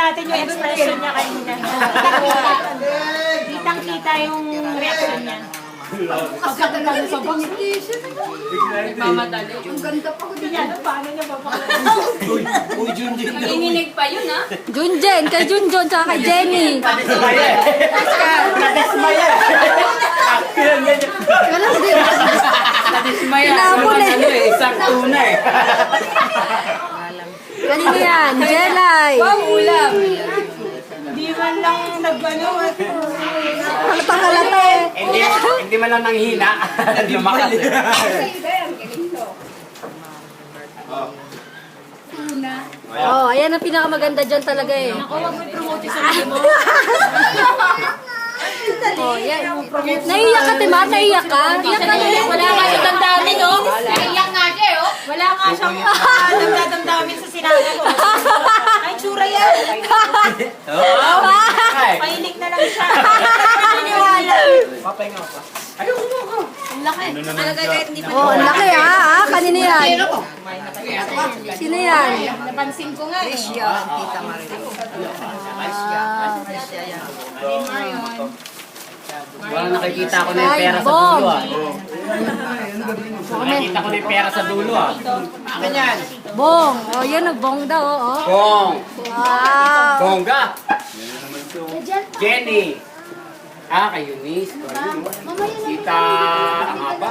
natin yung expression niya kanina. Kitang-kita yung reaction niya. Pagkakagano sa bangit. Nagmamadali. Ang ganda pa ko din. Paano niya papakita? Uy, Junjun. Nanginginig pa yun, ha? Junjen, kay Junjon, tsaka kay Jenny. Nadismaya. Galang din. Nadismaya. Tinapon eh. Isang tunay. Kanino yan? Jelay. Ulam. Hindi man lang nag-ano. Halata eh. Hindi man lang nanghina. Lumakas. Oh, ayan ang pinakamaganda dyan talaga eh. Ako, wag mo promote sa sarili mo. Oh, yan. Naiyak ka, Timar? Naiyak ka? Naiyak ka na. Wala nga siya damdamin, no? Naiyak nga siya, oh. Wala nga siyang damdamin sa sinabi ko. Ay, tsura yan. Pahilig na lang siya. Naniniwala. Papahinga pa. Ang laki. Oh, ang laki ha. Kanino yan? Sino yan? Napansin ko nga eh. Wala nakikita ko na yung pera sa Bong. dulo ah. Nakikita ko na yung pera sa dulo ah. Bong. Oh, yan ang bong daw. Oh. Bong. Wow. Bongga. Jenny. Ah, kay Eunice. Kita ang apa?